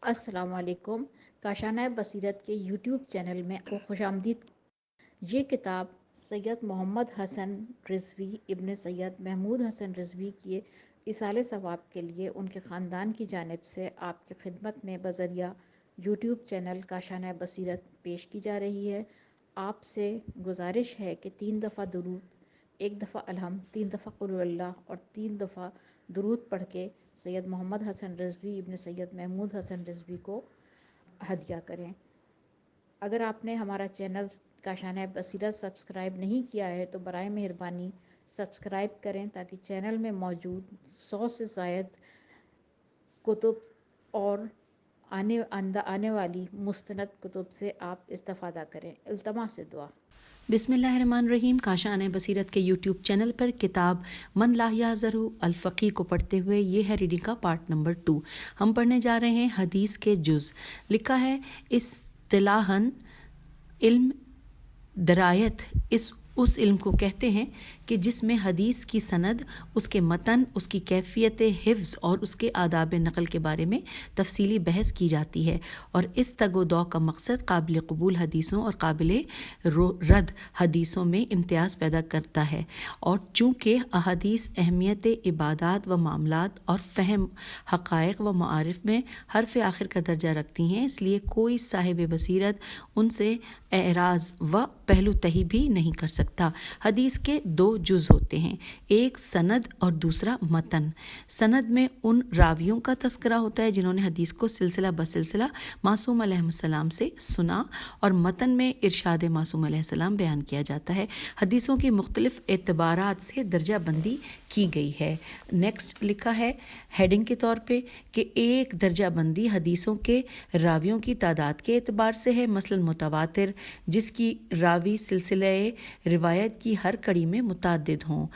السلام علیکم۔ کاشانہ بصیرت کے یوٹیوب چینل میں آپ کو خوش آمدید۔ یہ کتاب سید محمد حسن رضوی ابن سید محمود حسن رضوی کی ایصال ثواب کے لیے ان کے خاندان کی جانب سے آپ کی خدمت میں بذریعہ یوٹیوب چینل کاشانہ بصیرت پیش کی جا رہی ہے۔ آپ سے گزارش ہے کہ 3 دفعہ درود، 1 دفعہ الحمد، 3 دفعہ قل اللہ اور 3 دفعہ درود پڑھ کے سید محمد حسن رضوی ابن سید محمود حسن رضوی کو ہدیہ کریں۔ اگر آپ نے ہمارا چینل کاشانہ بصیرت سبسکرائب نہیں کیا ہے تو برائے مہربانی سبسکرائب کریں تاکہ چینل میں موجود 100 سے زائد کتب اور آنے والی مستند کتب سے آپ استفادہ کریں۔ التماس سے دعا۔ بسم اللہ الرحمن الرحیم۔ کاشانہ بصیرت کے یوٹیوب چینل پر کتاب من لا یحذر الفقی کو پڑھتے ہوئے یہ ہے ریڈنگ کا پارٹ نمبر 2۔ ہم پڑھنے جا رہے ہیں حدیث کے جز۔ لکھا ہے اصطلاحاً علم درایت اس علم کو کہتے ہیں کہ جس میں حدیث کی سند، اس کے متن، اس کی کیفیت حفظ اور اس کے آداب نقل کے بارے میں تفصیلی بحث کی جاتی ہے، اور اس تگ و دو کا مقصد قابل قبول حدیثوں اور قابل رد حدیثوں میں امتیاز پیدا کرتا ہے۔ اور چونکہ احادیث اہمیت عبادات و معاملات اور فہم حقائق و معارف میں حرف آخر کا درجہ رکھتی ہیں، اس لیے کوئی صاحب بصیرت ان سے اعراض و پہلو تہی بھی نہیں کر سکتا۔ حدیث کے 2 جز ہوتے ہیں، ایک سند اور دوسرا متن۔ سند میں ان راویوں کا تذکرہ ہوتا ہے جنہوں نے حدیث کو سلسلہ بسلسلہ معصوم علیہ السلام سے سنا، اور متن میں ارشاد معصوم علیہ السلام بیان کیا جاتا ہے۔ حدیثوں کی مختلف اعتبارات سے درجہ بندی کی گئی ہے۔ نیکسٹ لکھا ہے ہیڈنگ کے طور پہ کہ ایک درجہ بندی حدیثوں کے راویوں کی تعداد کے اعتبار سے ہے، مثلاً متواتر جس کی راوی سلسلہ روایت کی ہر کڑی میں متعدد ہوں۔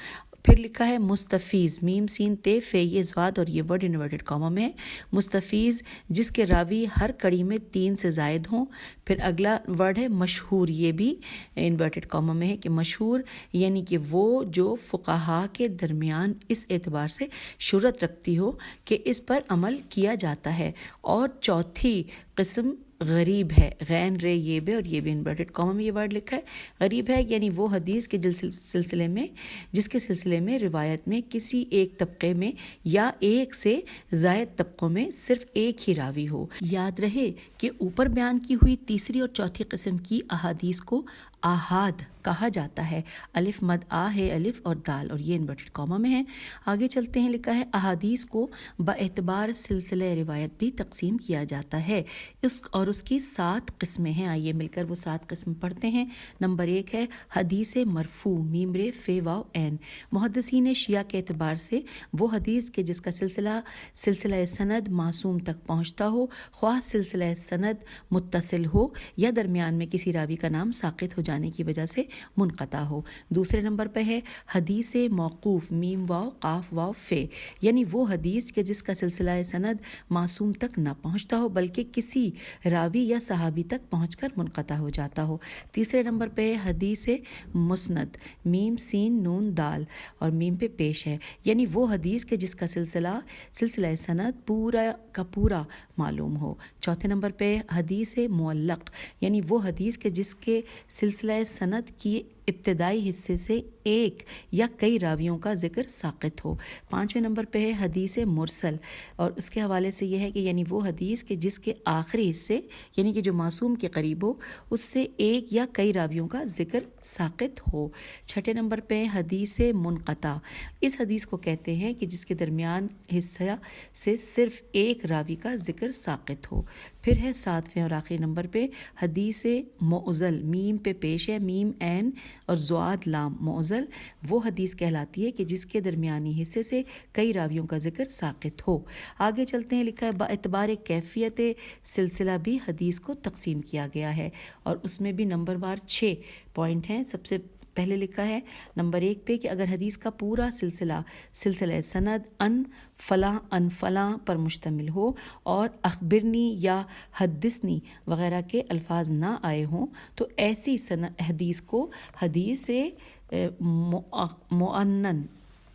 پھر لکھا ہے مستفیض، میم سین تے فے یہ زواد اور یہ ورڈ انورٹڈ کاما میں ہے، مستفیض جس کے راوی ہر کڑی میں 3 سے زائد ہوں۔ پھر اگلا ورڈ ہے مشہور، یہ بھی انورٹڈ کاما میں ہے کہ مشہور یعنی کہ وہ جو فقہا کے درمیان اس اعتبار سے شہرت رکھتی ہو کہ اس پر عمل کیا جاتا ہے۔ اور چوتھی قسم غریب ہے، غین رے یہ بے اور یہ بھی انورٹڈ کاما میں یہ ورڈ لکھا ہے۔ غریب ہے یعنی وہ حدیث کے جس کے سلسلے میں روایت میں کسی ایک طبقے میں یا ایک سے زائد طبقوں میں صرف ایک ہی راوی ہو۔ یاد رہے کہ اوپر بیان کی ہوئی تیسری اور چوتھی قسم کی احادیث کو آحاد کہا جاتا ہے۔ الف مد آ ہے، الف اور دال، اور یہ انورٹڈ کاما میں ہے۔ آگے چلتے ہیں، لکھا ہے احادیث کو باعتبار سلسلہ روایت بھی تقسیم کیا جاتا ہے، اس کی 7 قسمیں ہیں۔ آئیے مل کر وہ 7 قسم پڑھتے ہیں۔ نمبر 1 ہے حدیث مرفوع، میم رے فے واو عین۔ محدثین شیعہ کے اعتبار سے وہ حدیث کے جس کا سلسلہ سند معصوم تک پہنچتا ہو، خواہ سلسلہ سند متصل ہو یا درمیان میں کسی راوی کا نام ساقط ہو جانے کی وجہ سے منقطع ہو۔ دوسرے نمبر پہ ہے حدیث موقوف، میم واو قاف واو فے، یعنی وہ حدیث کے جس کا سلسلہ سند معصوم تک نہ پہنچتا ہو بلکہ کسی راوی یا صحابی تک پہنچ کر منقطع ہو جاتا ہو۔ تیسرے نمبر پہ ہے حدیث مسند، میم سین نون دال اور میم پہ پیش ہے، یعنی وہ حدیث کے جس کا سلسلہ سند پورا کا پورا معلوم ہو۔ چوتھے نمبر پہ حدیث معلق، یعنی وہ حدیث کے جس کے سلسلہ سند کی ابتدائی حصے سے ایک یا کئی راویوں کا ذکر ساقط ہو۔ 5ویں نمبر پہ ہے حدیث مرسل، اور اس کے حوالے سے یہ ہے کہ یعنی وہ حدیث کے جس کے آخری حصے یعنی کہ جو معصوم کے قریب ہو اس سے ایک یا کئی راویوں کا ذکر ساقط ہو۔ 6 نمبر پہ حدیث منقطع، اس حدیث کو کہتے ہیں کہ جس کے درمیان حصہ سے صرف ایک راوی کا ذکر ساقط ہو۔ پھر ہے 7ویں اور آخری نمبر پہ حدیث معضل، میم پہ پیش ہے، میم عین اور زواد لام، معضل وہ حدیث کہلاتی ہے کہ جس کے درمیانی حصے سے کئی راویوں کا ذکر ساقط ہو۔ آگے چلتے ہیں، لکھا ہے باعتبار کیفیت سلسلہ بھی حدیث کو تقسیم کیا گیا ہے، اور اس میں بھی نمبر وار 6 پوائنٹ ہیں۔ سب سے پہلے لکھا ہے نمبر 1 پہ کہ اگر حدیث کا پورا سلسلہ سند ان فلاں پر مشتمل ہو اور اخبرنی یا حدثنی وغیرہ کے الفاظ نہ آئے ہوں تو ایسی حدیث کو حدیث معنن،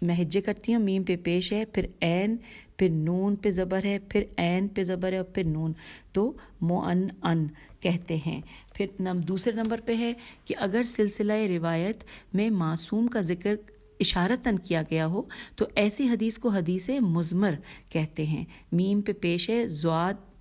میں ہجے کرتی ہوں، میم پہ پیش ہے، پھر عین پھر نون پہ زبر ہے، پھر عین پہ زبر ہے اور پھر نون، تو مؤن کہتے ہیں۔ پھر دوسرے نمبر پہ ہے کہ اگر سلسلہ روایت میں معصوم کا ذکر اشارتاً کیا گیا ہو تو ایسی حدیث کو حدیث مضمر کہتے ہیں۔ میم پہ پیش ہے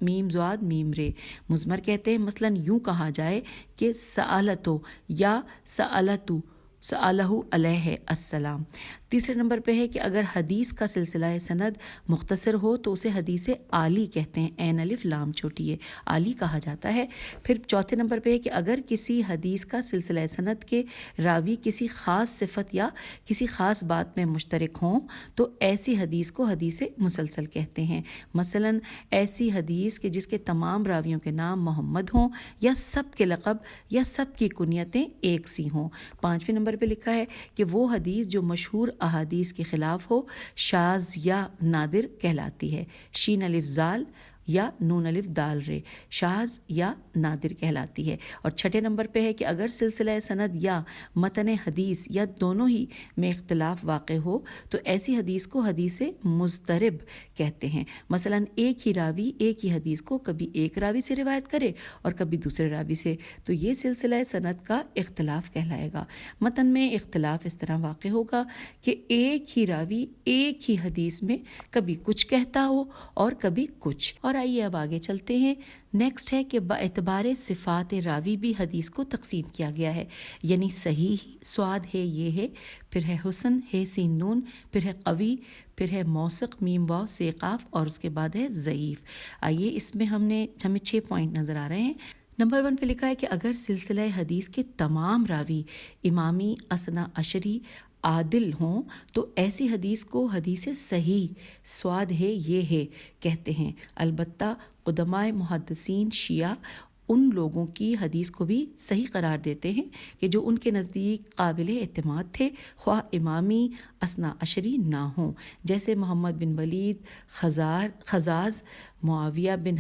میم زواد میم رے، مضمر کہتے ہیں۔ مثلاً یوں کہا جائے کہ سألتو یا سألتو، سألہ علیہ السلام۔ تیسرے نمبر پہ ہے کہ اگر حدیث کا سلسلہ سند مختصر ہو تو اسے حدیث عالی کہتے ہیں، عین الف لام چھوٹی ہے، عالی کہا جاتا ہے۔ پھر چوتھے نمبر پہ ہے کہ اگر کسی حدیث کا سلسلہ سند کے راوی کسی خاص صفت یا کسی خاص بات میں مشترک ہوں تو ایسی حدیث کو حدیث مسلسل کہتے ہیں۔ مثلاً ایسی حدیث کہ جس کے تمام راویوں کے نام محمد ہوں یا سب کے لقب یا سب کی کنیتیں ایک سی ہوں۔ پانچویں نمبر پہ لکھا ہے کہ وہ حدیث جو مشہور احادیث کے خلاف ہو شاذ یا نادر کہلاتی ہے، شین الف زال یا نون الف دال رے، شاذ یا نادر کہلاتی ہے۔ اور چھٹے نمبر پہ ہے کہ اگر سلسلہ سند یا متن حدیث یا دونوں ہی میں اختلاف واقع ہو تو ایسی حدیث کو حدیث مضطرب کہتے ہیں۔ مثلاً ایک ہی راوی ایک ہی حدیث کو کبھی ایک راوی سے روایت کرے اور کبھی دوسرے راوی سے، تو یہ سلسلہ سند کا اختلاف کہلائے گا۔ متن میں اختلاف اس طرح واقع ہوگا کہ ایک ہی راوی ایک ہی حدیث میں کبھی کچھ کہتا ہو اور کبھی کچھ۔ اور آئیے اب آگے چلتے ہیں۔ نیکسٹ ہے کہ باعتبار صفات راوی بھی حدیث کو تقسیم کیا گیا ہے، یعنی صحیح صاد ہے یہ ہے، پھر ہے حسن ہے سین نون، پھر ہے قوی، پھر ہے موثق میم واو سے قاف اور اس کے بعد ہے ضعیف۔ آئیے اس میں ہمیں 6 پوائنٹ نظر آ رہے ہیں۔ نمبر 1 پہ لکھا ہے کہ اگر سلسلہ حدیث کے تمام راوی امامی اثنا عشری عادل ہوں تو ایسی حدیث کو حدیث صحیح سواد ہے یہ ہے کہتے ہیں۔ البتہ قدماء محدثین شیعہ ان لوگوں کی حدیث کو بھی صحیح قرار دیتے ہیں کہ جو ان کے نزدیک قابل اعتماد تھے، خواہ امامی اثنا عشری نہ ہوں، جیسے محمد بن ولید، خزاز، معاویہ بن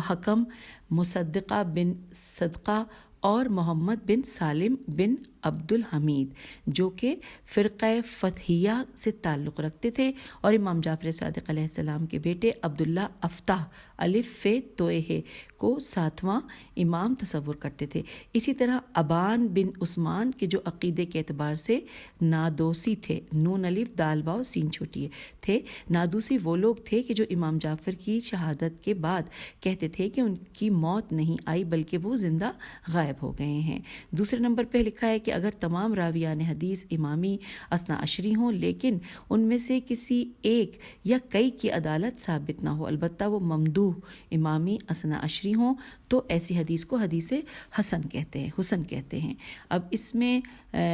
حکم، مصدقہ بن صدقہ اور محمد بن سالم بن عبد الحمید، جو کہ فرقہ فتحیہ سے تعلق رکھتے تھے اور امام جعفر صادق علیہ السلام کے بیٹے عبداللہ افتح الف فے توئے کو 7واں امام تصور کرتے تھے۔ اسی طرح ابان بن عثمان کے جو عقیدے کے اعتبار سے نادوسی تھے، نون الف دال واو سین چھوٹی تھے، نادوسی وہ لوگ تھے کہ جو امام جعفر کی شہادت کے بعد کہتے تھے کہ ان کی موت نہیں آئی بلکہ وہ زندہ غائب ہو گئے ہیں۔ دوسرے نمبر پہ لکھا ہے کہ اگر تمام راویان حدیث امامی اثنا عشری ہوں لیکن ان میں سے کسی ایک یا کئی کی عدالت ثابت نہ ہو، البتہ وہ ممدوح امامی اثنا عشری ہوں، تو ایسی حدیث کو حدیث حسن کہتے ہیں۔ اب اس میں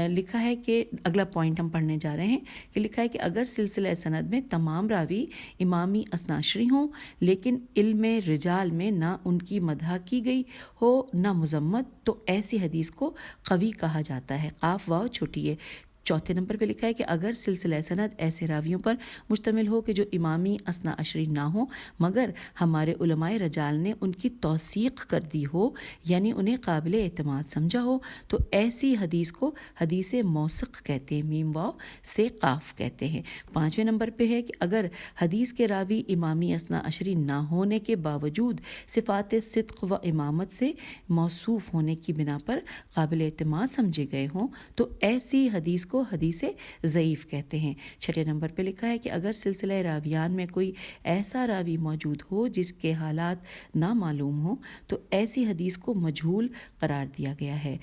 لکھا ہے کہ اگلا پوائنٹ ہم پڑھنے جا رہے ہیں کہ لکھا ہے کہ اگر سلسلہ سند میں تمام راوی امامی اثنا عشری ہوں لیکن علم رجال میں نہ ان کی مدح کی گئی ہو نہ مذمت، تو ایسی حدیث کو قوی کہا جاتا ہے، قاف واو چھوٹی ہے۔ چوتھے نمبر پہ لکھا ہے کہ اگر سلسلہ سند ایسے راویوں پر مشتمل ہو کہ جو امامی اثنا عشری نہ ہوں مگر ہمارے علماء رجال نے ان کی توثیق کر دی ہو، یعنی انہیں قابل اعتماد سمجھا ہو، تو ایسی حدیث کو حدیث موثق کہتے ہیں، میم واو سے قاف کہتے ہیں۔ 5ویں نمبر پہ ہے کہ اگر حدیث کے راوی امامی اثنا عشری نہ ہونے کے باوجود صفات صدق و امامت سے موصوف ہونے کی بنا پر قابل اعتماد سمجھے گئے ہوں تو ایسی حدیث کو حدیث ضعیف کہتے ہیں۔ 6 نمبر پہ لکھا ہے کہ اگر سلسلہ راویان میں کوئی ایسا راوی موجود ہو جس کے حالات نہ معلوم ہوں تو ایسی حدیث کو مجہول قرار دیا گیا ہے۔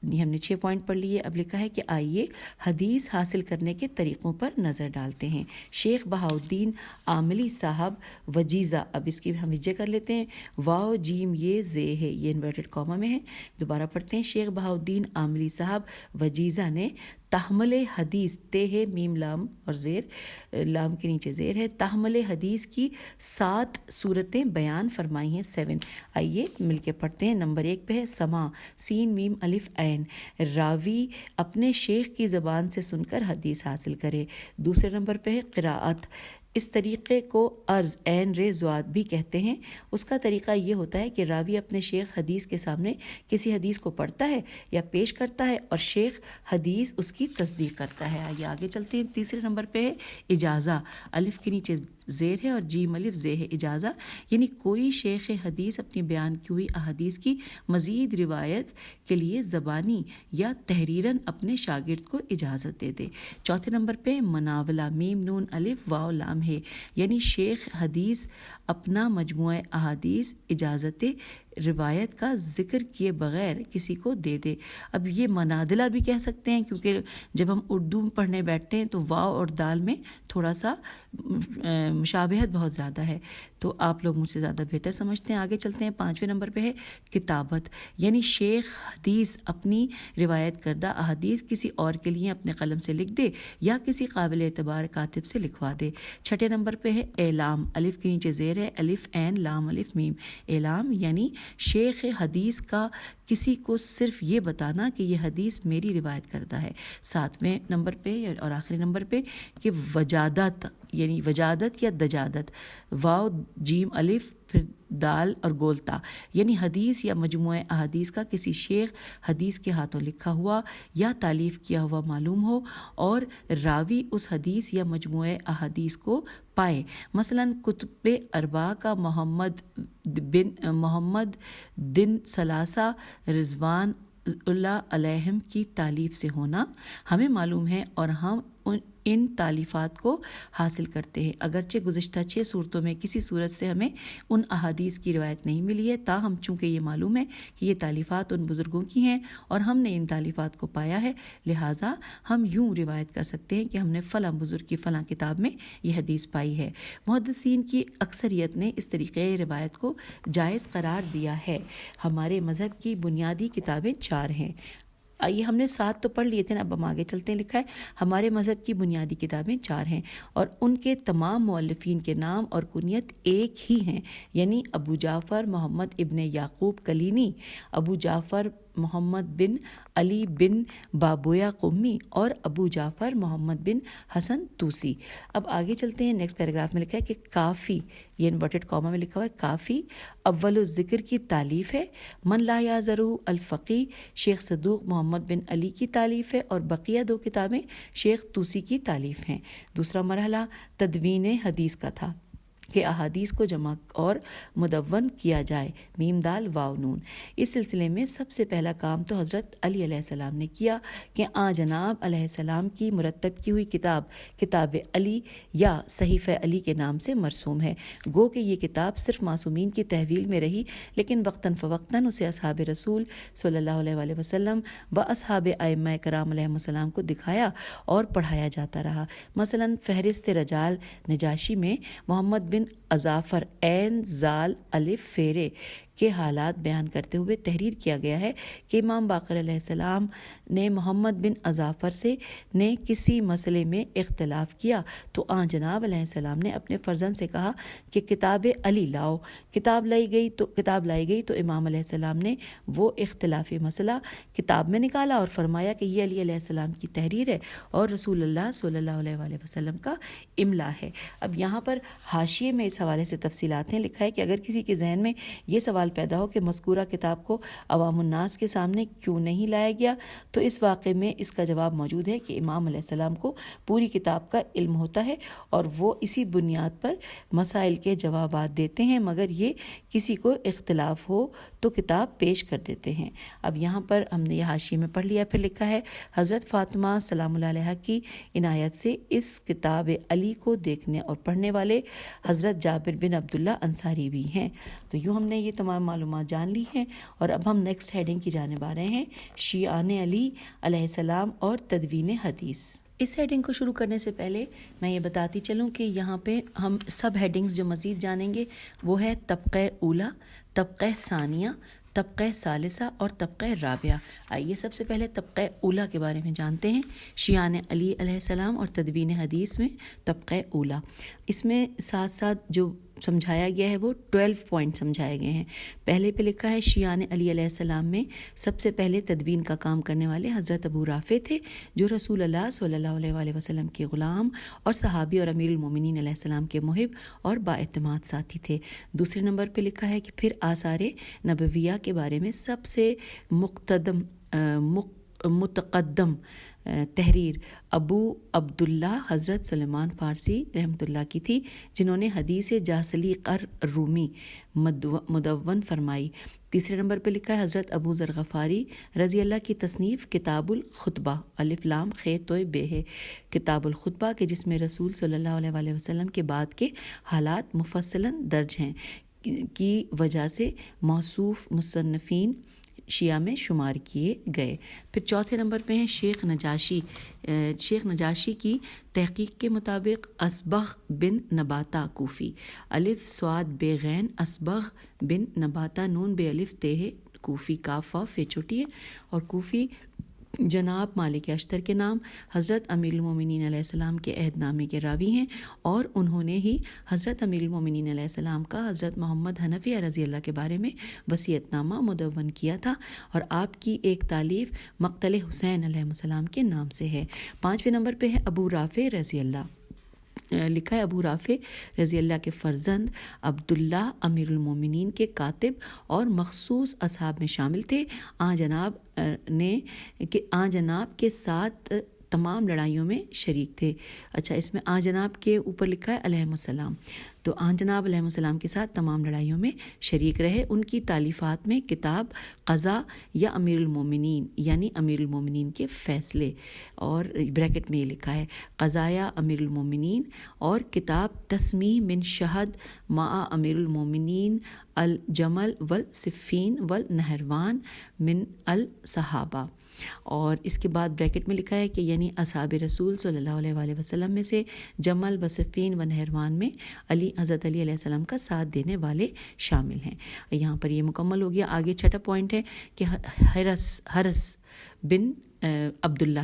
ہم نے 6 پوائنٹ پڑھ لیے۔ اب لکھا ہے کہ آئیے حدیث حاصل کرنے کے طریقوں پر نظر ڈالتے ہیں۔ شیخ بہاؤالدین عاملی صاحب وجیزہ، اب اس کی ہم وجہ کر لیتے ہیں، واو جیم یہ زے ہے، یہ انورٹڈ کاما میں ہے، دوبارہ پڑھتے ہیں۔ شیخ بہاؤالدین عاملی صاحب وجیزہ نے تحمل حدیث، تے ہے میم لام اور زیر، لام کے نیچے زیر ہے، تحمل حدیث کی 7 صورتیں بیان فرمائی ہیں، 7۔ آئیے مل کے پڑھتے ہیں۔ نمبر 1 پہ ہے سما، سین میم الف عین، راوی اپنے شیخ کی زبان سے سن کر حدیث حاصل کرے۔ دوسرے نمبر پہ ہے قراءت، اس طریقے کو عرض عین رے زواد بھی کہتے ہیں۔ اس کا طریقہ یہ ہوتا ہے کہ راوی اپنے شیخ حدیث کے سامنے کسی حدیث کو پڑھتا ہے یا پیش کرتا ہے اور شیخ حدیث اس کی تصدیق کرتا ہے۔ آئیے آگے چلتے ہیں۔ تیسرے نمبر پہ ہے اجازہ، الف کے نیچے زیر ہے اور جیم الف زے ہے۔ اجازہ یعنی کوئی شیخ حدیث اپنی بیان کی ہوئی احادیث کی مزید روایت کے لیے زبانی یا تحریراً اپنے شاگرد کو اجازت دے دے۔ چوتھے نمبر پہ مناولہ، میم نون الف واو لام ہے، یعنی شیخ حدیث اپنا مجموعہ احادیث اجازت روایت کا ذکر کیے بغیر کسی کو دے دے۔ اب یہ منادلہ بھی کہہ سکتے ہیں، کیونکہ جب ہم اردو پڑھنے بیٹھتے ہیں تو واو اور دال میں تھوڑا سا مشابہت بہت زیادہ ہے، تو آپ لوگ مجھ سے زیادہ بہتر سمجھتے ہیں۔ آگے چلتے ہیں۔ پانچویں نمبر پہ ہے کتابت، یعنی شیخ حدیث اپنی روایت کردہ احادیث کسی اور کے لیے اپنے قلم سے لکھ دے یا کسی قابل اعتبار کاتب سے لکھوا دے۔ چھٹے نمبر پہ ہے اعلام، الف کے نیچے زیر ہے، الف عین لام الف میم۔ اعلام یعنی شیخ حدیث کا کسی کو صرف یہ بتانا کہ یہ حدیث میری روایت کردہ ہے۔ ساتویں نمبر پہ اور آخری نمبر پہ کہ وجادت، یعنی وجادت یا دجادت، واو جیم الف پھر دال اور گولتا، یعنی حدیث یا مجموعہ احادیث کا کسی شیخ حدیث کے ہاتھوں لکھا ہوا یا تالیف کیا ہوا معلوم ہو اور راوی اس حدیث یا مجموعہ احادیث کو پائے۔ مثلا کتب اربعہ کا محمد بن ثلاثہ رضوان اللہ علیہم کی تالیف سے ہونا ہمیں معلوم ہے اور ہم ان تالیفات کو حاصل کرتے ہیں، اگرچہ گزشتہ 6 صورتوں میں کسی صورت سے ہمیں ان احادیث کی روایت نہیں ملی ہے، تاہم چونکہ یہ معلوم ہے کہ یہ تالیفات ان بزرگوں کی ہیں اور ہم نے ان تالیفات کو پایا ہے، لہٰذا ہم یوں روایت کر سکتے ہیں کہ ہم نے فلاں بزرگ کی فلاں کتاب میں یہ حدیث پائی ہے۔ محدثین کی اکثریت نے اس طریقے روایت کو جائز قرار دیا ہے۔ ہمارے مذہب کی بنیادی کتابیں 4 ہیں۔ آئیے ہم نے 7 تو پڑھ لیے تھے نا، اب ہم آگے چلتے ہیں۔ لکھا ہے ہمارے مذہب کی بنیادی کتابیں 4 ہیں اور ان کے تمام مؤلفین کے نام اور کنیت ایک ہی ہیں، یعنی ابو جعفر محمد ابن یعقوب کلینی، ابو جعفر محمد بن علی بن بابویا قمی اور ابو جعفر محمد بن حسن توسی۔ اب آگے چلتے ہیں۔ نیکسٹ پیراگراف میں لکھا ہے کہ کافی، یہ انورٹڈ کاما میں لکھا ہوا ہے، کافی اول الذکر کی تالیف ہے، من لا یعذرہ الفقی شیخ صدوق محمد بن علی کی تالیف ہے اور بقیہ 2 کتابیں شیخ توسی کی تالیف ہیں۔ دوسرا مرحلہ تدوین حدیث کا تھا کہ احادیث کو جمع اور مدون کیا جائے، میم دال واو نون۔ اس سلسلے میں سب سے پہلا کام تو حضرت علی علیہ السلام نے کیا کہ جناب علیہ السلام کی مرتب کی ہوئی کتاب علی یا صحیفہ علی کے نام سے مرسوم ہے۔ گو کہ یہ کتاب صرف معصومین کی تحویل میں رہی، لیکن وقتاً فوقتاً اسے اصحاب رسول صلی اللہ علیہ وآلہ وسلم و اصحاب ائمہ کرام علیہم السلام کو دکھایا اور پڑھایا جاتا رہا۔ مثلاً فہرست رجال نجاشی میں محمد بن اظافر عین زال الف فیرے کے حالات بیان کرتے ہوئے تحریر کیا گیا ہے کہ امام باقر علیہ السلام نے محمد بن اظافر سے نے کسی مسئلے میں اختلاف کیا تو جناب علیہ السلام نے اپنے فرزند سے کہا کہ کتاب علی لاؤ۔ کتاب لائی گئی تو امام علیہ السلام نے وہ اختلافی مسئلہ کتاب میں نکالا اور فرمایا کہ یہ علی علیہ السلام کی تحریر ہے اور رسول اللہ صلی اللہ علیہ وآلہ وسلم کا املا ہے۔ اب یہاں پر حاشیے میں اس حوالے سے تفصیلات ہیں۔ لکھا ہے کہ اگر کسی کے ذہن میں یہ سوال پیدا ہو کہ مذکورہ کتاب کو عوام الناس کے سامنے کیوں نہیں لایا گیا، تو اس واقعے میں اس کا جواب موجود ہے کہ امام علیہ السلام کو پوری کتاب کا علم ہوتا ہے اور وہ اسی بنیاد پر مسائل کے جوابات دیتے ہیں، مگر یہ کسی کو اختلاف ہو تو کتاب پیش کر دیتے ہیں۔ اب یہاں پر ہم نے یہ حاشیے میں پڑھ لیا۔ پھر لکھا ہے حضرت فاطمہ سلام اللہ علیہا کی عنایت سے اس کتاب علی کو دیکھنے اور پڑھنے والے حضرت جابر بن عبداللہ انصاری بھی ہیں۔ تو یوں ہم نے یہ تمام معلومات جان لی ہیں اور اب ہم نیکسٹ ہیڈنگ کی جانب آ رہے ہیں، شیعان علی علیہ السلام اور تدوین حدیث۔ اس ہیڈنگ کو شروع کرنے سے پہلے میں یہ بتاتی چلوں کہ یہاں پہ ہم سب ہیڈنگز جو مزید جانیں گے وہ ہے طبقہ اولا، طبقہ ثانیہ، طبقہ ثالثہ اور طبقہ رابعہ۔ آئیے سب سے پہلے طبقہ اولا کے بارے میں جانتے ہیں، شیعان علی علیہ السلام اور تدوین حدیث میں طبقہ اولا۔ اس میں ساتھ ساتھ جو سمجھایا گیا ہے وہ 12 پوائنٹ سمجھائے گئے ہیں۔ پہلے پہ لکھا ہے شیعان علی علیہ السلام میں سب سے پہلے تدوین کا کام کرنے والے حضرت ابو رافع تھے، جو رسول اللہ صلی اللہ علیہ وآلہ وسلم کے غلام اور صحابی اور امیر المومنین علیہ السلام کے محب اور بااعتماد ساتھی تھے۔ دوسرے نمبر پہ لکھا ہے کہ پھر آثار نبویہ کے بارے میں سب سے متقدم تحریر ابو عبداللہ حضرت سلیمان فارسی رحمۃ اللہ کی تھی، جنہوں نے حدیث جاسلیق الرومی مدون فرمائی۔ تیسرے نمبر پہ لکھا ہے حضرت ابو ذر غفاری رضی اللہ کی تصنیف کتاب الخطبہ الف لام خ تو بے ہے، کتاب الخطبہ کہ جس میں رسول صلی اللہ علیہ وآلہ وسلم کے بعد کے حالات مفصلاً درج ہیں کی وجہ سے موصوف مصنفین شیعہ میں شمار کیے گئے۔ پھر چوتھے نمبر پہ ہیں شیخ نجاشی کی تحقیق کے مطابق اصبغ بن نباتہ کوفی، الف صاد بے غین اصبغ بن نباتہ نون بے الف تے کوفی، کاف واو فے چھوٹی ہے، اور کوفی جناب مالک اشتر کے نام حضرت امیر المومنین علیہ السلام کے عہد نامے کے راوی ہیں، اور انہوں نے ہی حضرت امیر المومنین علیہ السلام کا حضرت محمد حنفیہ رضی اللہ کے بارے میں وصیت نامہ مدون کیا تھا، اور آپ کی ایک تالیف مقتل حسین علیہ السلام کے نام سے ہے۔ پانچویں نمبر پہ ہے ابو رافع رضی اللہ، لکھا ہے ابو رافع رضی اللہ کے فرزند عبداللہ امیر المومنین کے کاتب اور مخصوص اصحاب میں شامل تھے۔ آن جناب کے ساتھ تمام لڑائیوں میں شریک تھے۔ اچھا، اس میں آن جناب کے اوپر لکھا ہے علیہ السلام، تو آن جناب علیہ السلام کے ساتھ تمام لڑائیوں میں شریک رہے۔ ان کی تالیفات میں کتاب قضا یا امیر المومنین یعنی امیر المومنین کے فیصلے، اور بریکٹ میں یہ لکھا ہے قضایا امیر المومنین، اور کتاب تسمیح من شہد مع امیر المومنین الجمل والصفین والنہروان من الصحابہ، اور اس کے بعد بریکٹ میں لکھا ہے کہ یعنی اصحاب رسول صلی اللہ علیہ وآلہ وسلم میں سے جمل و صفین و نہروان میں حضرت علی علیہ السلام کا ساتھ دینے والے شامل ہیں۔ یہاں پر یہ مکمل ہو گیا۔ آگے چھٹا پوائنٹ ہے کہ حرس بن عبداللہ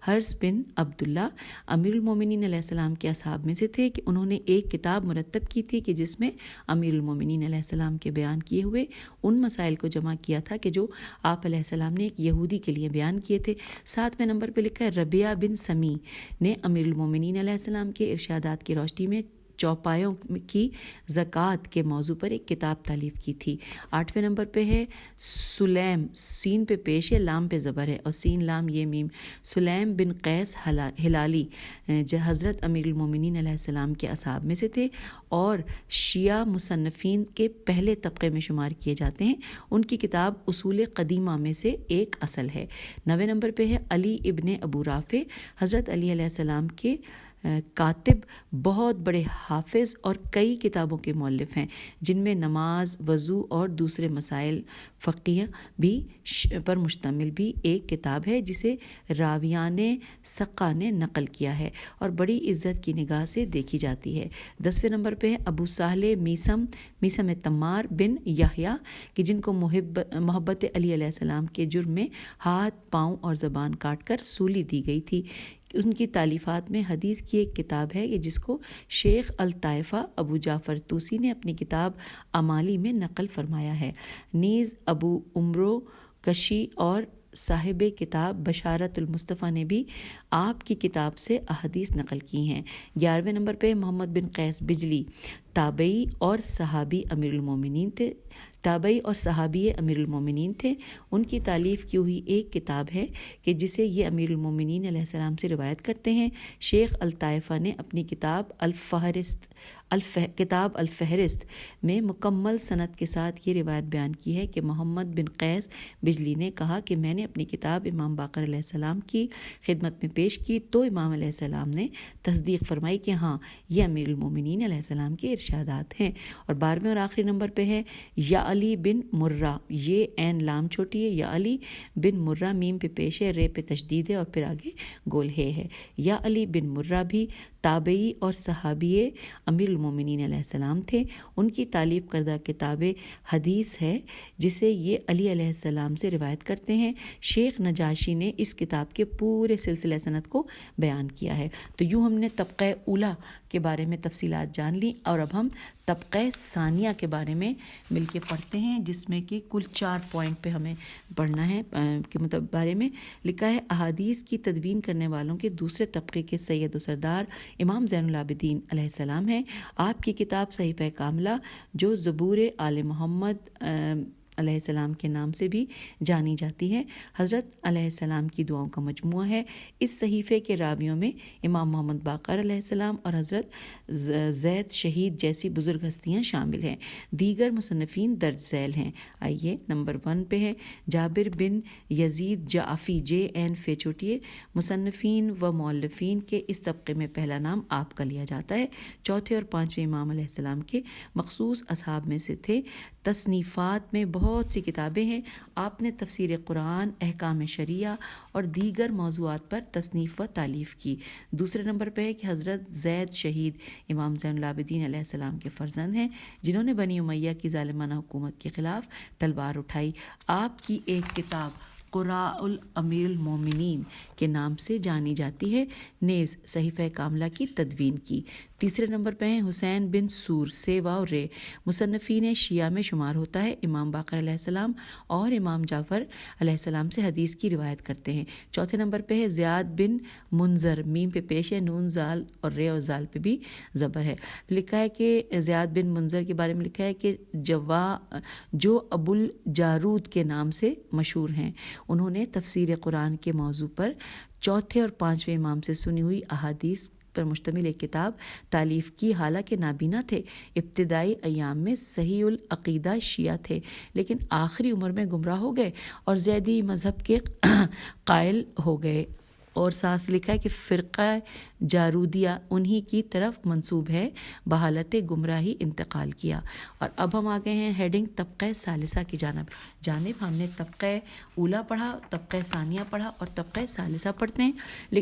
حرس بن عبداللہ امیر المومنین علیہ السلام کے اصحاب میں سے تھے، کہ انہوں نے ایک کتاب مرتب کی تھی کہ جس میں امیر المومنین علیہ السلام کے بیان کیے ہوئے ان مسائل کو جمع کیا تھا کہ جو آپ علیہ السلام نے ایک یہودی کے لیے بیان کیے تھے۔ ساتویں نمبر پہ لکھا ہے ربیہ بن سمی نے امیر المومنین علیہ السلام کے ارشادات کی روشنی میں چوپایوں کی زکوٰۃ کے موضوع پر ایک کتاب تالیف کی تھی۔ آٹھویں نمبر پہ ہے سلیم، سین پہ پیش ہے لام پہ زبر ہے اور سین لام یہ میم، سلیم بن قیس ہلالی جو حضرت امیر المومنین علیہ السلام کے اصحاب میں سے تھے اور شیعہ مصنفین کے پہلے طبقے میں شمار کیے جاتے ہیں۔ ان کی کتاب اصول قدیمہ میں سے ایک اصل ہے۔ 9 نمبر پہ ہے علی ابن ابو رافع، حضرت علی علیہ السلام کے کاتب، بہت بڑے حافظ اور کئی کتابوں کے مؤلف ہیں، جن میں نماز، وضو اور دوسرے مسائل فقہیہ بھی پر مشتمل بھی ایک کتاب ہے جسے راویان ثقہ نے نقل کیا ہے اور بڑی عزت کی نگاہ سے دیکھی جاتی ہے۔ 10ویں نمبر پہ ہے ابو سہل میسم تمار بن یحییٰ کہ جن کو محبت علی علیہ السلام کے جرم میں ہاتھ، پاؤں اور زبان کاٹ کر سولی دی گئی تھی۔ ان کی تالیفات میں حدیث کی ایک کتاب ہے جس کو شیخ الطائفہ ابو جعفر طوسی نے اپنی کتاب امالی میں نقل فرمایا ہے۔ نیز ابو عمرو کشی اور صاحب کتاب بشارت المصطفیٰ نے بھی آپ کی کتاب سے احادیث نقل کی ہیں۔ 11ویں نمبر پہ محمد بن قیس بجلی تابعی اور صحابی امیر المومنین تھے۔ ان کی تالیف کی ہوئی ایک کتاب ہے کہ جسے یہ امیر المومنین علیہ السلام سے روایت کرتے ہیں۔ شیخ الطائفہ نے اپنی کتاب الفہرست میں مکمل سند کے ساتھ یہ روایت بیان کی ہے کہ محمد بن قیس بجلی نے کہا کہ میں نے اپنی کتاب امام باقر علیہ السلام کی خدمت میں پیش کی تو امام علیہ السلام نے تصدیق فرمائی کہ ہاں یہ امیر المومنین علیہ السلام کے ارشادات ہیں۔ اور 12ویں اور آخری نمبر پہ ہے یا علی بن مرہ، یہ عین لام چھوٹی ہے، یا علی بن مرہ میم پہ پیش ہے، رے پہ تشدید ہے اور پھر آگے گول ہے۔ یا علی بن مرہ بھی تابعی اور صحابی امیر المومنین علیہ السلام تھے. ان کی تعلیف کردہ کتاب حدیث ہے جسے یہ علی علیہ السلام سے روایت کرتے ہیں. شیخ نجاشی نے اس کتاب کے پورے سلسلہ سند کو بیان کیا ہے. تو یوں ہم نے طبقہ اولا کے بارے میں تفصیلات جان لی، اور اب ہم طبقہ ثانیہ کے بارے میں مل کے پڑھتے ہیں، جس میں کہ کل 4 پوائنٹ پہ ہمیں پڑھنا ہے. کے بارے میں لکھا ہے احادیث کی تدوین کرنے والوں کے دوسرے طبقے کے سید و سردار امام زین العابدین علیہ السلام ہیں. آپ کی کتاب صحیفہ کاملہ جو زبور آل محمد علیہ السلام کے نام سے بھی جانی جاتی ہے، حضرت علیہ السلام کی دعاؤں کا مجموعہ ہے. اس صحیفے کے راویوں میں امام محمد باقر علیہ السلام اور حضرت زید شہید جیسی بزرگ ہستیاں شامل ہیں. دیگر مصنفین درج ذیل ہیں. آئیے نمبر 1 پہ ہے جابر بن یزید جعفی JN فیچوٹیے. مصنفین و مؤلفین کے اس طبقے میں پہلا نام آپ کا لیا جاتا ہے. چوتھے اور پانچویں امام علیہ السلام کے مخصوص اصحاب میں سے تھے. تصنیفات میں بہت سی کتابیں ہیں. آپ نے تفسیر قرآن، احکام شریعہ اور دیگر موضوعات پر تصنیف و تالیف کی. دوسرے نمبر پہ ہے کہ حضرت زید شہید امام زین العابدین علیہ السلام کے فرزند ہیں، جنہوں نے بنی امیہ کی ظالمانہ حکومت کے خلاف تلوار اٹھائی. آپ کی ایک کتاب قراء الامیر المومنین کے نام سے جانی جاتی ہے، نیز صحیفہ کاملہ کی تدوین کی. تیسرے نمبر پہ ہیں حسین بن سور سیوا اور رے. مصنفین شیعہ میں شمار ہوتا ہے. امام باقر علیہ السلام اور امام جعفر علیہ السلام سے حدیث کی روایت کرتے ہیں. چوتھے نمبر پہ ہے زیاد بن منظر، میم پہ پیش ہے، نون زال اور رے اور زال پہ بھی زبر ہے. لکھا ہے کہ زیاد بن منظر کے بارے میں لکھا ہے کہ جو ابو الجارود کے نام سے مشہور ہیں. انہوں نے تفسیر قرآن کے موضوع پر چوتھے اور پانچویں امام سے سنی ہوئی احادیث پر مشتمل ایک کتاب تالیف کی. حالانکہ نابینا تھے، ابتدائی ایام میں صحیح العقیدہ شیعہ تھے، لیکن آخری عمر میں گمراہ ہو گئے اور زیدی مذہب کے قائل ہو گئے. اور ساتھ لکھا ہے کہ فرقہ جارودیہ انہی کی طرف منسوب ہے، بحالت گمراہی انتقال کیا. اور اب ہم آ گئے ہیں ہیڈنگ طبقہ ثالثہ کی جانب. ہم نے طبقہ اولا پڑھا، طبقہ ثانیہ پڑھا اور طبقہ ثالثہ پڑھتے ہیں.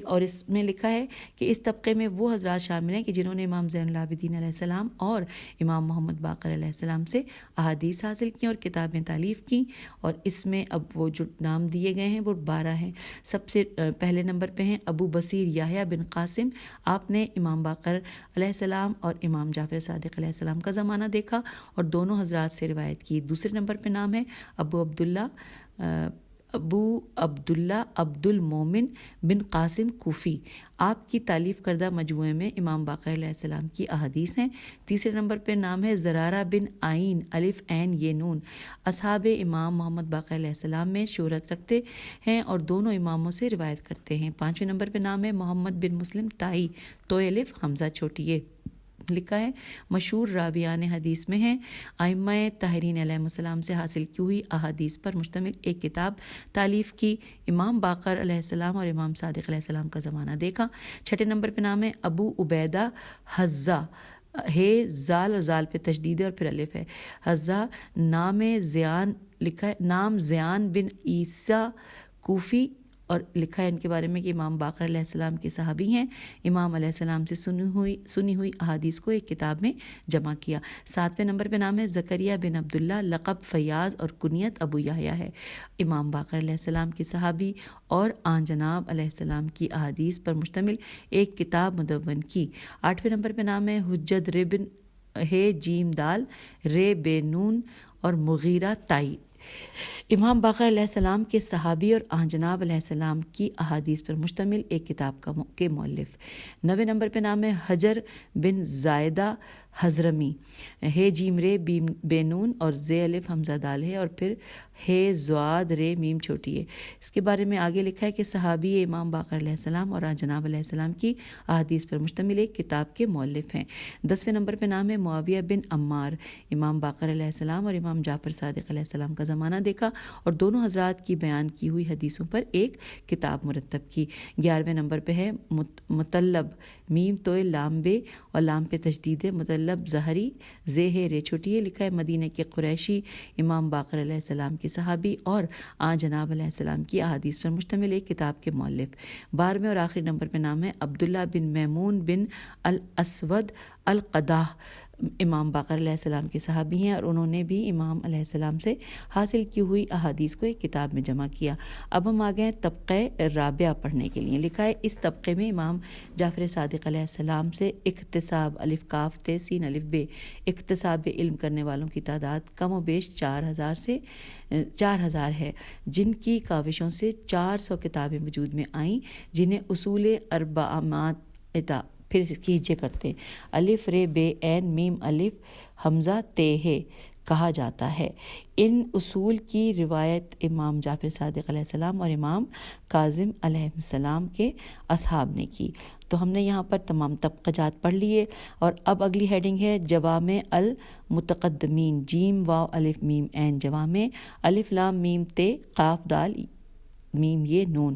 اور اس میں لکھا ہے کہ اس طبقے میں وہ حضرات شامل ہیں کہ جنہوں نے امام زین العابدین علیہ السلام اور امام محمد باقر علیہ السلام سے احادیث حاصل کی اور کتابیں تالیف کی. اور اس میں اب وہ جو نام دیے گئے ہیں وہ 12 ہیں. سب سے پہلے نمبر پہ ہیں ابو بصیر یحییٰ بن قاسم. آپ نے امام باقر علیہ السلام اور امام جعفر صادق علیہ السلام کا زمانہ دیکھا اور دونوں حضرات سے روایت کی. دوسرے نمبر پہ نام ہے ابو عبداللہ عبد المومن بن قاسم کوفی. آپ کی تالیف کردہ مجموعے میں امام باقر علیہ السلام کی احادیث ہیں. تیسرے نمبر پہ نام ہے زرارہ بن عین الف عین یہ نون. اصحاب امام محمد باقر علیہ السلام میں شہرت رکھتے ہیں اور دونوں اماموں سے روایت کرتے ہیں. پانچویں نمبر پہ نام ہے محمد بن مسلم تائی تو الف حمزہ چھوٹیے. لکھا ہے مشہور راویان حدیث میں ہیں. ائمہ طاہرین علیہ السلام سے حاصل کی ہوئی احادیث پر مشتمل ایک کتاب تالیف کی. امام باقر علیہ السلام اور امام صادق علیہ السلام کا زمانہ دیکھا. چھٹے نمبر پہ نام ہے ابو عبیدہ حزہ، ہے زال اور زال پہ تشدید اور پھر الف ہے. حزہ نام زیان، لکھا ہے نام زیان بن عیسیٰ کوفی. اور لکھا ہے ان کے بارے میں کہ امام باقر علیہ السلام کے صحابی ہیں. امام علیہ السلام سے سنی ہوئی احادیث کو ایک کتاب میں جمع کیا. ساتویں نمبر پہ نام ہے زکریا بن عبداللہ، لقب فیاض اور کنیت ابو یحییٰ ہے. امام باقر علیہ السلام کے صحابی اور آن جناب علیہ السلام کی احادیث پر مشتمل ایک کتاب مدون کی. آٹھویں نمبر پہ نام ہے حجت بن ہے جیم دال رے بے نون اور مغیرہ تائی. امام باقر علیہ السلام کے صحابی اور آن جناب علیہ السلام کی احادیث پر مشتمل ایک کتاب کے مؤلف. 9 نمبر پہ نام ہے حجر بن زائدہ حضرمی، ہے جیم رے بے نون اور زے الف حمزہ دال ہے اور پھر ہے زواد رے میم چھوٹی ہے. اس کے بارے میں آگے لکھا ہے کہ صحابی امام باقر علیہ السلام اور آن جناب علیہ السلام کی احادیث پر مشتمل ایک کتاب کے مؤلف ہیں. 10ویں نمبر پہ نام ہے معاویہ بن عمار. امام باقر علیہ السلام اور امام جعفر صادق علیہ السلام کا زمانہ دیکھا اور دونوں حضرات کی بیان کی ہوئی حدیثوں پر ایک کتاب مرتب کی۔ 11ویں نمبر پہ ہے مطلب، میم توئے لام بے اور لام پہ تشدید ہے، مطلب ظہری زے ہے رے چھوٹی ہے، لکھا ہے مدینہ کے قریشی، امام باقر علیہ السلام کے صحابی اور جناب علیہ السلام کی احادیث پر مشتمل ایک کتاب کے مؤلف۔ 12ویں اور آخری نمبر پہ نام ہے عبداللہ بن میمون بن الاسود القداح، امام باقر علیہ السلام کے صحابی ہیں اور انہوں نے بھی امام علیہ السلام سے حاصل کی ہوئی احادیث کو ایک کتاب میں جمع کیا۔ اب ہم آگئے ہیں طبقہ رابعہ پڑھنے کے لیے۔ لکھا ہے اس طبقے میں امام جعفر صادق علیہ السلام سے اکتساب الف کاف تے سین الف بے اکتساب علم کرنے والوں کی تعداد کم و بیش 4000 ہے، جن کی کاوشوں سے 400 کتابیں وجود میں آئیں، جنہیں اصول اربعمات پھر کیجیے کرتے ہیں، الف رے بے عین میم الف حمزہ تے ہے کہا جاتا ہے۔ ان اصول کی روایت امام جعفر صادق علیہ السلام اور امام کاظم علیہ السلام کے اصحاب نے کی۔ تو ہم نے یہاں پر تمام طبقہ جات پڑھ لیے، اور اب اگلی ہیڈنگ ہے جوامع المتقدمین، جیم واو الف میم عین جوامع، الف لام میم تے قاف دال میم یہ نون۔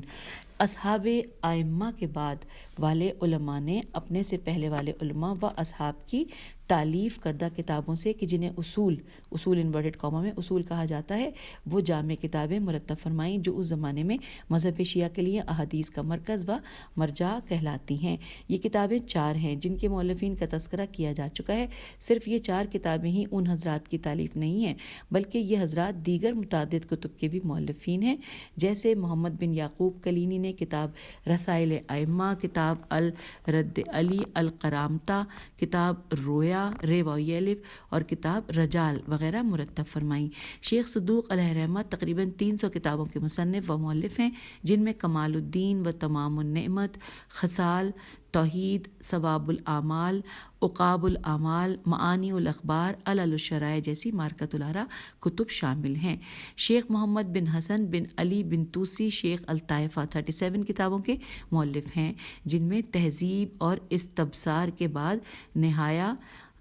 اصحاب ائمہ کے بعد والے علماء نے اپنے سے پہلے والے علماء و اصحاب کی تالیف کردہ کتابوں سے کہ جنہیں اصول انورٹڈ کاما میں اصول کہا جاتا ہے، وہ جامع کتابیں مرتب فرمائیں جو اس زمانے میں مذہب شیعہ کے لیے احادیث کا مرکز و مرجع کہلاتی ہیں۔ یہ کتابیں 4 ہیں جن کے مؤلفین کا تذکرہ کیا جا چکا ہے۔ صرف یہ 4 کتابیں ہی ان حضرات کی تالیف نہیں ہیں، بلکہ یہ حضرات دیگر متعدد کتب کے بھی مؤلفین ہیں، جیسے محمد بن یعقوب کلینی نے کتاب رسائل ائمہ، کتاب الرد علی القرامتہ، کتاب رویا رے واوی الف اور کتاب رجال وغیرہ مرتب فرمائیں۔ شیخ صدوق علیہ رحمہ تقریباً 300 کتابوں کے مصنف و مؤلف ہیں، جن میں کمال الدین و تمام النعمت، خصال، توحید، ثواب الاعمال، عقاب الاعمال، معانی الاخبار، علل الشرائع جیسی مارکۃ الآراء کتب شامل ہیں۔ شیخ محمد بن حسن بن علی بن توسی شیخ الطائفہ 37 کتابوں کے مؤلف ہیں، جن میں تہذیب اور استبصار کے بعد نہایہ،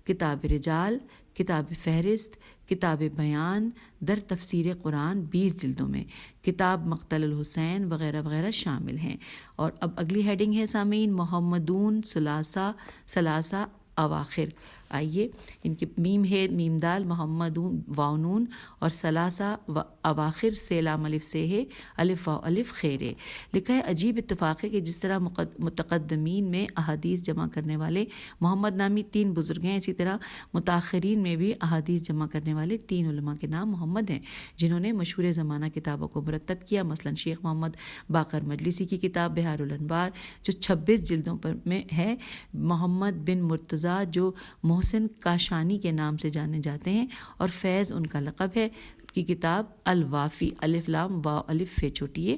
کتاب رجال، کتاب فہرست، کتاب بیان در تفسیر قرآن 20 جلدوں میں، کتاب مقتل الحسین وغیرہ وغیرہ شامل ہیں۔ اور اب اگلی ہیڈنگ ہے سامعین محمدون ثلاثہ اواخر۔ آئیے ان کی میم ہے میم دال محمدون واؤنون اور ثلاثہ و اواخر سے لام الف سے ہے الف واو الف خیرے۔ لکھا ہے عجیب اتفاق ہے کہ جس طرح متقدمین میں احادیث جمع کرنے والے محمد نامی 3 بزرگ ہیں، اسی طرح متاخرین میں بھی احادیث جمع کرنے والے 3 علماء کے نام محمد ہیں، جنہوں نے مشہور زمانہ کتابوں کو مرتب کیا۔ مثلا شیخ محمد باقر مجلسی کی کتاب بحار الانوار جو 26 جلدوں پر میں ہے، محمد بن مرتضیٰ جو محسن کاشانی کے نام سے جانے جاتے ہیں اور فیض ان کا لقب ہے، کی کتاب الوافی الف لام واو الف فے چھوٹی ہے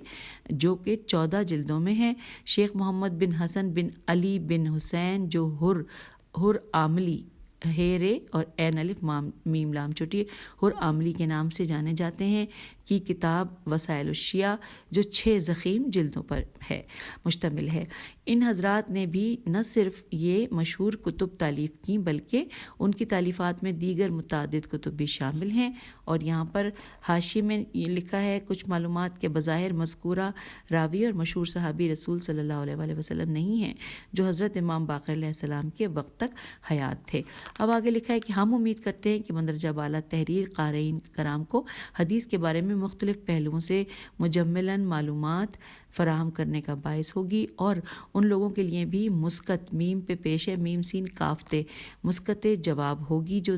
جو کہ 14 جلدوں میں ہے۔ شیخ محمد بن حسن بن علی بن حسین جو ہر عاملی ہیرے اور عین الف میم لام چھوٹی ہے ہر عاملی کے نام سے جانے جاتے ہیں، کی کتاب وسائل الشیعہ جو 6 ضخیم جلدوں پر ہے مشتمل ہے۔ ان حضرات نے بھی نہ صرف یہ مشہور کتب تالیف کی بلکہ ان کی تالیفات میں دیگر متعدد کتب بھی شامل ہیں۔ اور یہاں پر حاشیے میں یہ لکھا ہے کچھ معلومات کے بظاہر مذکورہ راوی اور مشہور صحابی رسول صلی اللہ علیہ وآلہ وسلم نہیں ہیں جو حضرت امام باقر علیہ السلام کے وقت تک حیات تھے۔ اب آگے لکھا ہے کہ ہم امید کرتے ہیں کہ مندرجہ بالا تحریر قارئین کرام کو حدیث کے بارے میں مختلف پہلوؤں سے مجملاً معلومات فراہم کرنے کا باعث ہوگی، اور ان لوگوں کے لیے بھی مسکت میم پہ پیش ہے میم سین کافتے مسکت جواب ہوگی جو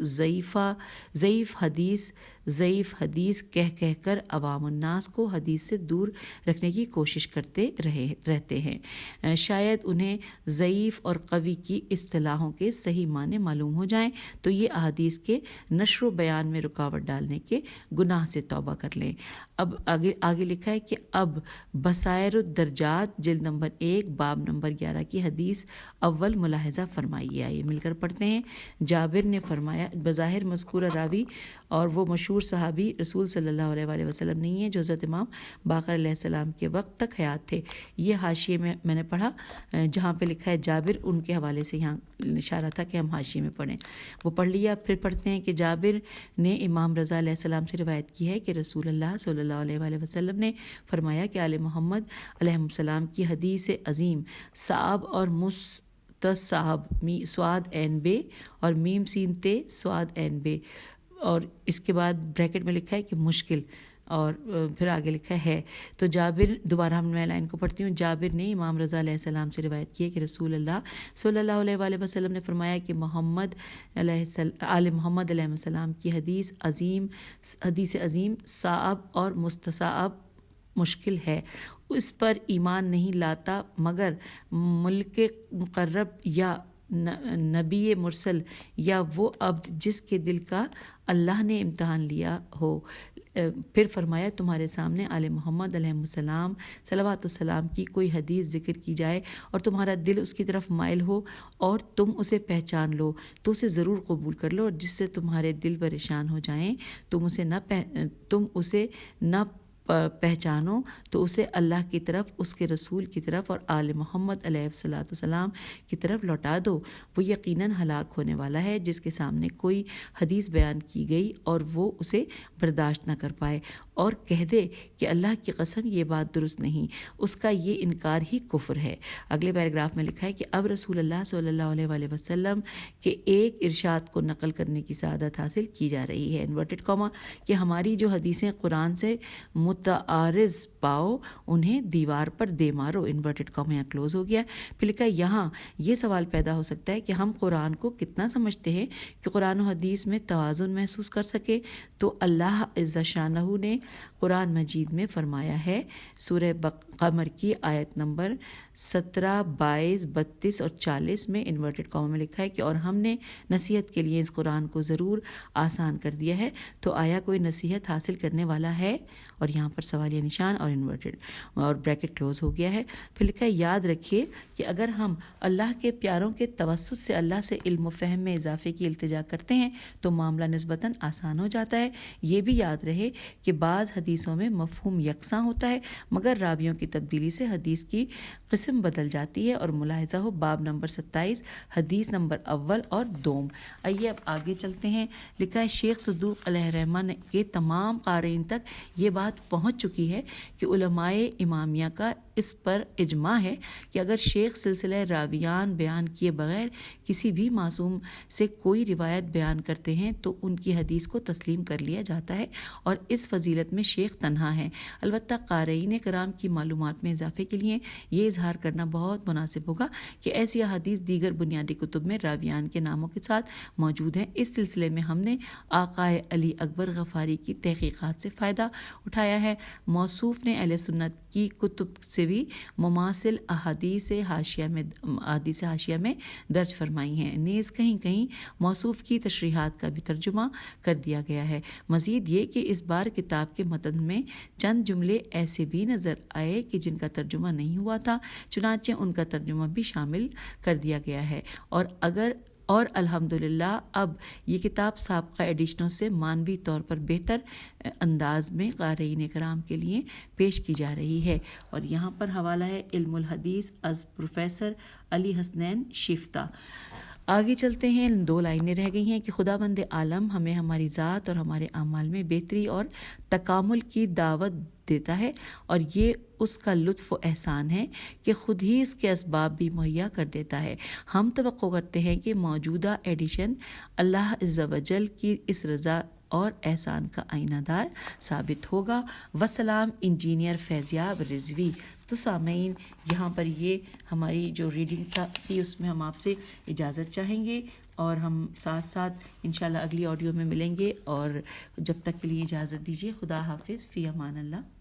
ضعیف حدیث کہہ کر عوام الناس کو حدیث سے دور رکھنے کی کوشش کرتے رہتے ہیں۔ شاید انہیں ضعیف اور قوی کی اصطلاحوں کے صحیح معنی معلوم ہو جائیں تو یہ احادیث کے نشر و بیان میں رکاوٹ ڈالنے کے گناہ سے توبہ کر لیں۔ اب آگے لکھا ہے کہ اب بصائر الدرجات جلد نمبر 1 باب نمبر 11 کی حدیث اول ملاحظہ فرمائیے. آئیے مل کر پڑھتے ہیں. جابر نے فرمایا، بظاہر مذکورہ راوی اور وہ مشہور صحابی رسول صلی اللہ علیہ وآلہ وسلم نہیں ہیں جو حضرت امام باقر علیہ السلام کے وقت تک حیات تھے. یہ حاشیے میں نے پڑھا جہاں پہ لکھا ہے جابر، ان کے حوالے سے یہاں اشارہ تھا کہ ہم حاشیے میں پڑھیں، وہ پڑھ لیا. پھر پڑھتے ہیں کہ جابر نے امام رضا علیہ السلام سے روایت کی ہے کہ رسول اللہ صلی اللہ علیہ وآلہ وسلم نے فرمایا کہ آل محمد علیہ السلام کی حدیث عظیم صعب اور مستصعب سواد عین بے اور میم سین تے سواد عین بے، اور اس کے بعد بریکٹ میں لکھا ہے کہ مشکل، اور پھر آگے لکھا ہے. تو جابر، دوبارہ ہم میں لائن کو پڑھتی ہوں. جابر نے امام رضا علیہ السلام سے روایت کی ہے کہ رسول اللہ صلی اللہ علیہ وآلہ وسلم نے فرمایا کہ آل محمد علیہ السلام کی حدیث عظیم صعب اور مستصعب مشکل ہے، اس پر ایمان نہیں لاتا مگر ملک مقرب یا نبی مرسل یا وہ عبد جس کے دل کا اللہ نے امتحان لیا ہو. پھر فرمایا تمہارے سامنے آل محمد علیہ السلام صلوات السلام کی کوئی حدیث ذکر کی جائے اور تمہارا دل اس کی طرف مائل ہو اور تم اسے پہچان لو تو اسے ضرور قبول کر لو، اور جس سے تمہارے دل پریشان ہو جائیں تم اسے نہ پہچانو تو اسے اللہ کی طرف، اس کے رسول کی طرف اور آل محمد علیہ السلام کی طرف لوٹا دو. وہ یقیناً ہلاک ہونے والا ہے جس کے سامنے کوئی حدیث بیان کی گئی اور وہ اسے برداشت نہ کر پائے اور کہہ دے کہ اللہ کی قسم یہ بات درست نہیں، اس کا یہ انکار ہی کفر ہے. اگلے پیراگراف میں لکھا ہے کہ اب رسول اللہ صلی اللہ علیہ وآلہ وسلم کے ایک ارشاد کو نقل کرنے کی سعادت حاصل کی جا رہی ہے، انورٹڈ کاما، کہ ہماری جو حدیثیں قرآن سے متعارض پاؤ انہیں دیوار پر دے مارو، انورٹڈ کاما یہاں کلوز ہو گیا. پھر لکھا یہاں یہ سوال پیدا ہو سکتا ہے کہ ہم قرآن کو کتنا سمجھتے ہیں کہ قرآن و حدیث میں توازن محسوس کر سکے. تو اللہ عز شانہ نے قرآن مجید میں فرمایا ہے، سورہ قمر کی آیت نمبر 17، 22، 32 اور 40 میں انورٹڈ کاما میں لکھا ہے کہ اور ہم نے نصیحت کے لیے اس قرآن کو ضرور آسان کر دیا ہے، تو آیا کوئی نصیحت حاصل کرنے والا ہے؟ اور یہاں پر سوالیہ نشان اور انورٹڈ اور بریکٹ کلوز ہو گیا ہے. پھر لکھا ہے یاد رکھیے کہ اگر ہم اللہ کے پیاروں کے توسط سے اللہ سے علم و فہم میں اضافے کی التجا کرتے ہیں تو معاملہ نسبتاً آسان ہو جاتا ہے. یہ بھی یاد رہے کہ بعض حدیثوں میں مفہوم یکساں ہوتا ہے مگر راویوں کی تبدیلی سے حدیث کی قسم بدل جاتی ہے. اور ملاحظہ ہو باب نمبر 27 حدیث نمبر اول اور دوم. آئیے اب آگے چلتے ہیں. لکھا ہے شیخ صدوق علیہ الرحمہ کے تمام قارئین تک یہ بات پہنچ چکی ہے کہ علماء امامیہ کا اس پر اجماع ہے کہ اگر شیخ سلسلہ راویان بیان کیے بغیر کسی بھی معصوم سے کوئی روایت بیان کرتے ہیں تو ان کی حدیث کو تسلیم کر لیا جاتا ہے اور اس فضیلت میں شیخ تنہا ہے. البتہ قارئین کرام کی معلومات میں اضافے کے لیے یہ اظہار کرنا بہت مناسب ہوگا کہ ایسی احادیث دیگر بنیادی کتب میں راویان کے ناموں کے ساتھ موجود ہیں. اس سلسلے میں ہم نے آقائے علی اکبر غفاری کی تحقیقات سے فائدہ اٹھایا ہے. موصوف نے اہل سنت کی کتب سے بھی مماثل احادیث حاشیہ میں درج فرمائی ہیں. نیز کہیں کہیں موصوف کی تشریحات کا بھی ترجمہ کر دیا گیا ہے. مزید یہ کہ اس بار کتاب کے متن میں چند جملے ایسے بھی نظر آئے کہ جن کا ترجمہ نہیں ہوا تھا، چنانچہ ان کا ترجمہ بھی شامل کر دیا گیا ہے. اور الحمدللہ اب یہ کتاب سابقہ ایڈیشنوں سے معنوی طور پر بہتر انداز میں قارئین کرام کے لیے پیش کی جا رہی ہے. اور یہاں پر حوالہ ہے علم الحدیث از پروفیسر علی حسنین شیفتہ. آگے چلتے ہیں. 2 لائنیں رہ گئی ہیں کہ خدا بند عالم ہمیں ہماری ذات اور ہمارے اعمال میں بہتری اور تکامل کی دعوت دیتا ہے اور یہ اس کا لطف و احسان ہے کہ خود ہی اس کے اسباب بھی مہیا کر دیتا ہے. ہم توقع کرتے ہیں کہ موجودہ ایڈیشن اللہ عز و جل کی اس رضا اور احسان کا آئینہ دار ثابت ہوگا. وسلام انجینئر فیضیاب رضوی. تو سامعین یہاں پر یہ ہماری جو ریڈنگ تھی اس میں ہم آپ سے اجازت چاہیں گے اور ہم ساتھ ساتھ انشاءاللہ اگلی آڈیو میں ملیں گے. اور جب تک کے لیے اجازت دیجیے. خدا حافظ. فی امان اللہ.